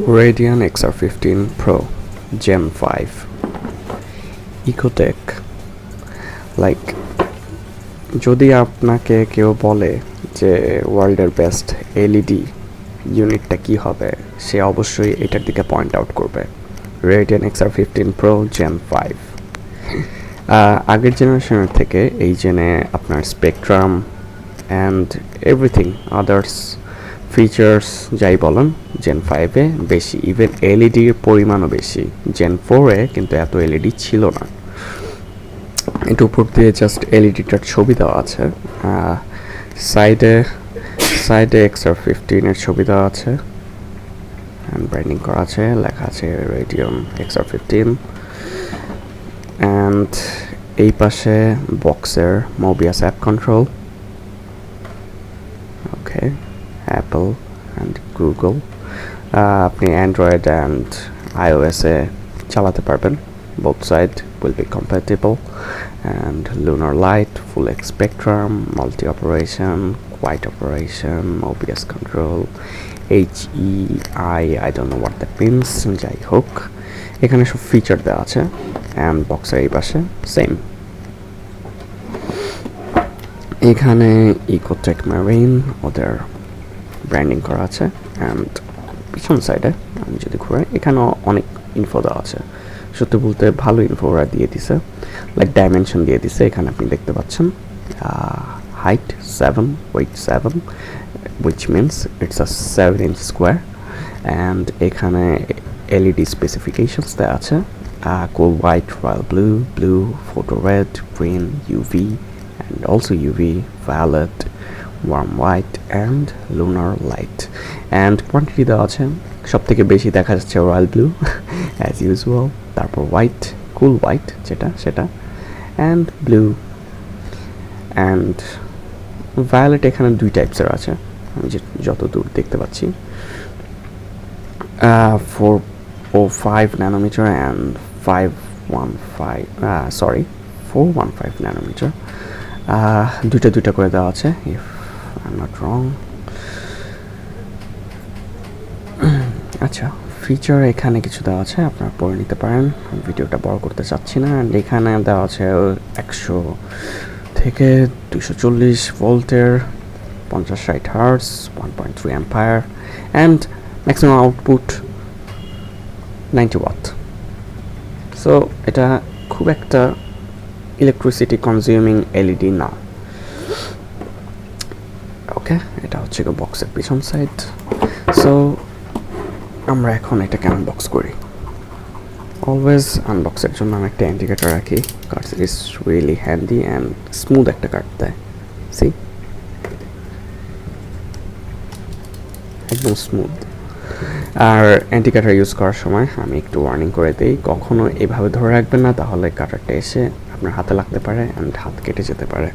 Radion XR15 Pro Gen 5 Ecotech. Like, যদি আপনাকে কেউ বলে যে ওয়ার্ল্ডের বেস্ট এলইডি ইউনিটটা কি হবে, সে অবশ্যই এটার দিকে পয়েন্ট আউট করবে, Radion XR15 Pro Gen 5। আগের জেনারেশনের থেকে এই জেনে আপনার spectrum and everything others features যাই বলেন জেন 5-এ বেশি, ইভেন এলইডির পরিমাণও বেশি। জেন 4-এ কিন্তু এত এলইডি ছিল না। এটা উপর দিয়ে জাস্ট এলইডিটার ছবি দেওয়া আছে, সাইডে XR15-এর ছবি দেওয়া আছে, ব্র্যান্ডিং করা আছে, লেখা আছে Radion XR15, অ্যান্ড এই পাশে বক্সের Mobius app control, okay, Apple and Google. আপনি অ্যান্ড্রয়েড অ্যান্ড iOS-এ চালাতে পারবেন, both side will be compatible, and lunar light, full X spectrum, multi operation, quiet operation, OBS control, HEI, I don't know what that means, যাই হোক এখানে সব feature দেওয়া আছে, and বক্সের এই পাশে সেম। এখানে ইকোটেক মেরিন ওদের ব্র্যান্ডিং করা আছে, অ্যান্ড পিছন সাইডে আমি যদি ঘুরে এখানেও অনেক ইনফো দেওয়া আছে। সত্যি বলতে ভালো ইনফো ওরা দিয়ে দিছে, লাইক ডাইমেনশন দিয়ে দিছে। এখানে আপনি দেখতে পাচ্ছেন height 7, weight 7, which means it's a 7-inch square, and এখানে এলইডি স্পেসিফিকেশনস দেওয়া আছে, cool white, royal blue, photo red, green, UV, and also UV, violet, warm white, and lunar light, and quantity দেওয়া আছে। সব থেকে বেশি দেখা যাচ্ছে রয়্যাল ব্লু অ্যাজ ইউজুয়াল, তারপর হোয়াইট, কুল হোয়াইট যেটা সেটা, অ্যান্ড ব্লু, অ্যান্ড ভায়োলেট এখানে 2 টাইপসের আছে আমি যত দূর দেখতে পাচ্ছি, 405 ন্যানোমিটার অ্যান্ড 415 ন্যানোমিটার। দুইটা করে দেওয়া আছে, if I am not wrong. আচ্ছা, ফিচার এখানে কিছু দেওয়া আছে, আপনারা পড়ে নিতে পারেন, ভিডিওটা বড় করতে চাচ্ছি না। অ্যান্ড এখানে দেওয়া আছে 100 থেকে 240 ভোল্টের 50-60 hertz, 1.3 ampere, and maximum output 90 watt. So এটা খুব একটা ইলেকট্রিসিটি কনজিউমিং এলইডি না। ওকে, এটা হচ্ছে বক্সের পিছন সাইড। সো আমরা এখন এটাকে আনবক্স করি। অলওয়েজ আনবক্সের জন্য আমি একটা ইন্ডিকেটর রাখি, card is really handy and smooth একটা কার্ড দেয়, সি একদম স্মুথ। আর ইন্ডিকেটর ইউজ করার সময় আমি একটু ওয়ার্নিং করে দিই, কখনো এভাবে ধরে রাখবেন না, তাহলে কাটারটা এসে আপনার হাতে লাগতে পারে অ্যান্ড হাত কেটে যেতে পারে।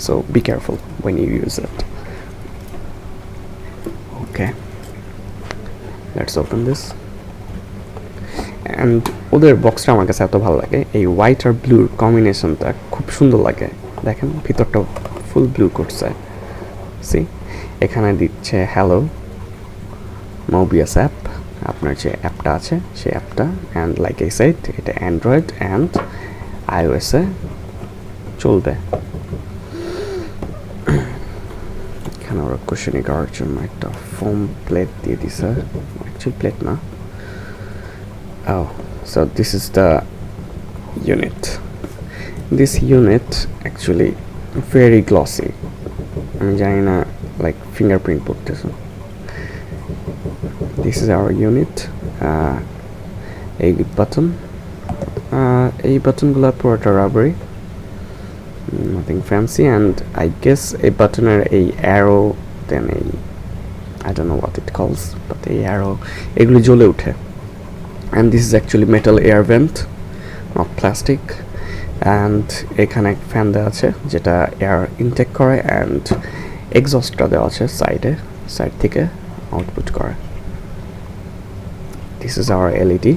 So be careful when you use it. Okay, let's open this. And ওদের বক্সটা আমার কাছে এত ভালো লাগে, এই হোয়াইট আর ব্লুর কম্বিনেশনটা খুব সুন্দর লাগে। দেখেন ভিতরটা ফুল ব্লু করছে, সি এখানে দিচ্ছে হ্যালো মোবিয়াস অ্যাপ, আপনার যে অ্যাপটা আছে সেই অ্যাপটা, অ্যান্ড লাইক এই সাইড এটা অ্যান্ড্রয়েড অ্যান্ড iOS-এ চলবে। এখানে ওরা কুশনি করার জন্য একটা ফোম প্লেট দিয়ে দিছে, অ্যাকচুয়ালি প্লেট না। Oh, so this is the unit. This unit actually very glossy. আমি জানি না, লাইক ফিঙ্গারপ্রিন্ট পড়তেছে। This is our unit. এই বাটন, এই বাটনগুলো পুরোটা robbery, nothing fancy, and I guess এই বাটনের এই অ্যারো, দেন এই I don't know what it calls, but এই অ্যারো এগুলো জ্বলে ওঠে। And this is actually metal air vent, not plastic, and এখানে ফ্যান দেওয়া আছে যেটা এয়ার ইনটেক করে, অ্যান্ড এক্সস্টটা দেওয়া আছে সাইড থেকে আউটপুট করে। This is our LED.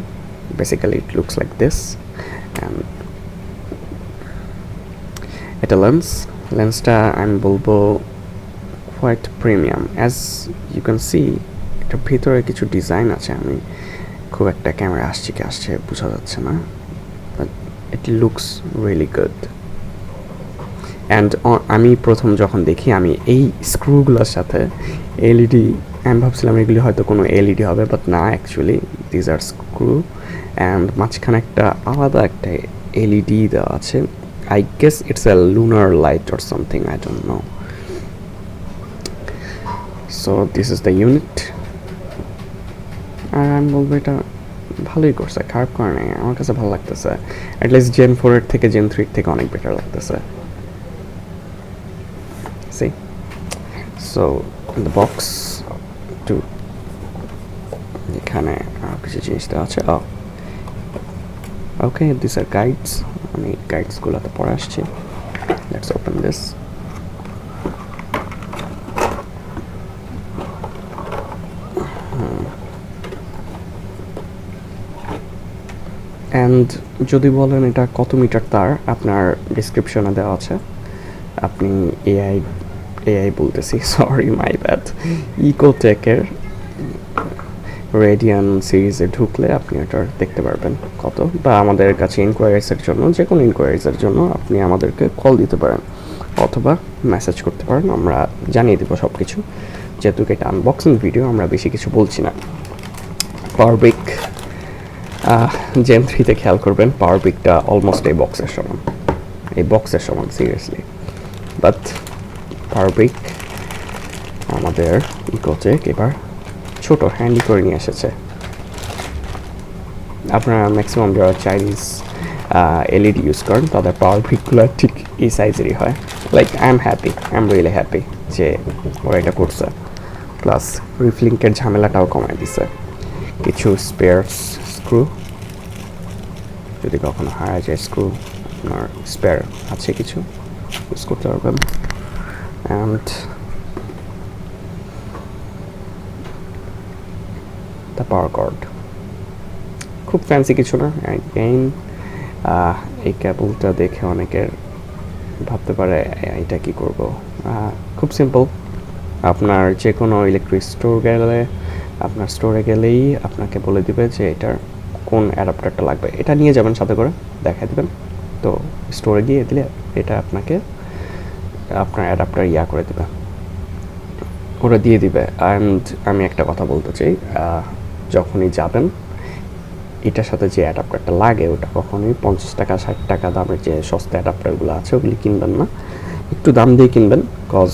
Basically it looks like this, and এটা লেন্সটা আমি বলবো quite premium, as you can see এটা ভিতরে কিছু ডিজাইন আছে, আমি খুব একটা ক্যামেরা আসছে কি আসছে বোঝা যাচ্ছে না, but it looks really good. And আমি প্রথম যখন দেখি আমি এই স্ক্রুগুলোর সাথে এলইডি, আমি ভাবছিলাম এগুলি হয়তো কোনো এলইডি হবে, বাট না, actually these are screw. And মাঝখানে একটা আলাদা একটা এলইডি দেওয়া আছে, I guess it's a lunar light or something, I don't know. So this is the unit. আর আমি বলবো এটা ভালোই করছে, খারাপ করে নাই, আমার কাছে ভালো লাগতেছে। অ্যাটলিস্ট জেন 4 থেকে জেন 3 থেকে অনেক বেটার লাগতেছে। See, so in the box to এখানে কিছু জিনিস দেওয়া আছে। ওকে, দিস আর গাইডস, আমি গাইডসগুলোতে পড়ে আসছি। Let's open this. অ্যান্ড যদি বলেন এটা কত মিটার তার, আপনার ডিসক্রিপশনে দেওয়া আছে। আপনি এআই বলতেছি, সরি মাই ব্যাড, ইকোটেকের রেডিয়ান সিরিজে ঢুকলে আপনি এটার দেখতে পারবেন কত, বা আমাদের কাছে ইনকোয়ারিজের জন্য, যে কোনো ইনকোয়ারিজের জন্য আপনি আমাদেরকে কল দিতে পারেন অথবা মেসেজ করতে পারেন, আমরা জানিয়ে দেবো সব কিছু। যেহেতু এটা আনবক্সিং ভিডিও, আমরা বেশি কিছু বলছি না। পাওয়ার ব্রিক জেন 3-তে খেয়াল করবেন, পাওয়ার ব্রিকটা অলমোস্ট এই বক্সের সমান, সিরিয়াসলি। বাট পাওয়ার ব্রিক আমাদের ইকোটেক এবার ছোট হ্যান্ডি করে নিয়ে এসেছে। আপনারা ম্যাক্সিমাম যারা চাইনিজ এলইডি ইউজ করেন তাদের পাওয়ার ব্রিকগুলো ঠিক এই সাইজেরই হয়। Like I am really happy যে ওরা এটা করছে। প্লাস রিফলিংকের ঝামেলাটাও কমায় দিছে। কিছু স্পেয়ারস স্ক্রু, যদি কখনো হারায় যায় স্ক্রু, আপনার স্পেয়ার আছে কিছু, ইউজ করতে পারবেন। অ্যান্ড দ্য পাওয়ার কর্ড, খুব ফ্যান্সি কিছু না। অ্যাগেইন এই কেবলটা দেখে অনেকের ভাবতে পারে এটা কি করব, খুব সিম্পল। আপনার যে কোনো ইলেকট্রিক স্টোরে গেলেই আপনাকে বলে দিবে যে এটার কোন অ্যাডাপ্টারটা লাগবে, এটা নিয়ে যাবেন সাথে করে, দেখাই দেবেন। তো স্টোরে গিয়ে দিলে এটা আপনাকে আপনার অ্যাডাপ্টার করে দেবে, ওরা দিয়ে দিবে। অ্যান্ড আমি একটা কথা বলতে চাই, যখনই যাবেন এটার সাথে যে অ্যাডাপ্টারটা লাগে ওটা কখনোই 50 টাকা 60 টাকা দামের যে সস্তা অ্যাডাপ্টারগুলো আছে ওগুলি কিনবেন না, একটু দাম দিয়ে কিনবেন। কজ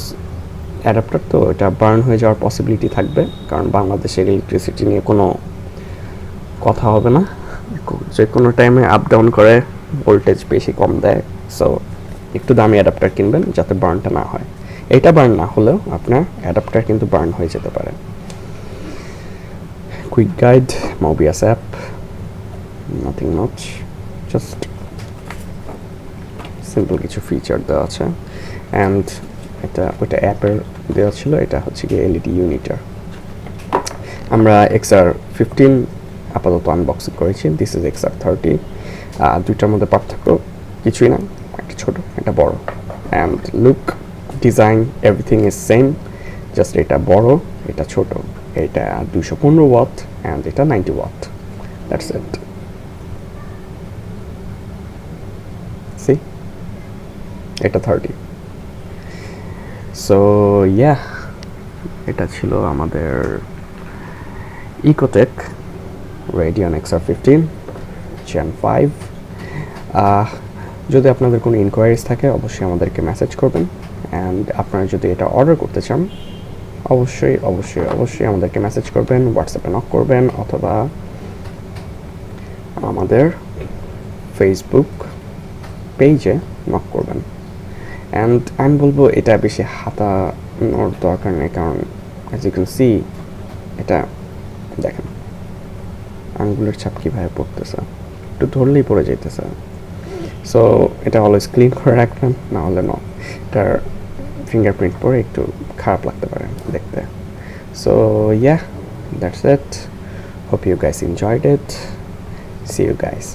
অ্যাডাপ্টার তো এটা বার্ন হয়ে যাওয়ার পসিবিলিটি থাকবে, কারণ বাংলাদেশের ইলেকট্রিসিটি নিয়ে কোনো কথা হবে না, যে কোনো টাইমে আপ ডাউন করে, ভোল্টেজ বেশি কম দেয়। সো একটু দামি অ্যাডাপ্টার কিনবেন যাতে বার্নটা না হয়। এটা বার্ন না হলেও আপনার অ্যাডাপ্টার কিন্তু বার্ন হয়ে যেতে পারে। Quick guide, Mobius app, nothing much, just simple কিছু ফিচার দেওয়া আছে। অ্যান্ড ওইটা অ্যাপের দেওয়া ছিল, এটা হচ্ছে গিয়ে এলইডি ইউনিটার। আমরা XR15 আপাতত আনবক্সিং করেছি, দিস ইজ XR30। দুইটার মধ্যে পার্থক্য কিছুই না, একটা ছোট একটা বড়। And look, design, everything is same, just এটা বড় এটা ছোট। এটা 215 ওয়াট অ্যান্ড এটা 90 ওয়াট, দ্যাটস ইট। সি, এটা 30। সো ইয়া, এটা ছিল আমাদের ইকোটেক Radion XR15 Gen 5। যদি আপনাদের কোনো ইনকোয়ারিজ থাকে অবশ্যই আমাদেরকে মেসেজ করবেন। অ্যান্ড আপনারা যদি এটা অর্ডার করতে চান অবশ্যই অবশ্যই অবশ্যই আমাদেরকে মেসেজ করবেন, হোয়াটসঅ্যাপে নক করবেন, অথবা আমাদের ফেসবুক পেজে নক করবেন। অ্যান্ড আমি বলবো এটা বেশি হাতানোর দরকার নেই, কারণ অ্যাজ ইউ ক্যান সি এটা দেখেন আঙ্গুলের ছাপ কীভাবে পড়তেছে, একটু ধরলেই পড়ে যাইতেছে। সো এটা অলওয়েজ ক্লিন করে রাখবেন, না হলে এটার ফিঙ্গারপ্রিন্ট পরে একটু খারাপ লাগতে পারে দেখতে। So yeah, that's it, hope you guys enjoyed it, see you guys.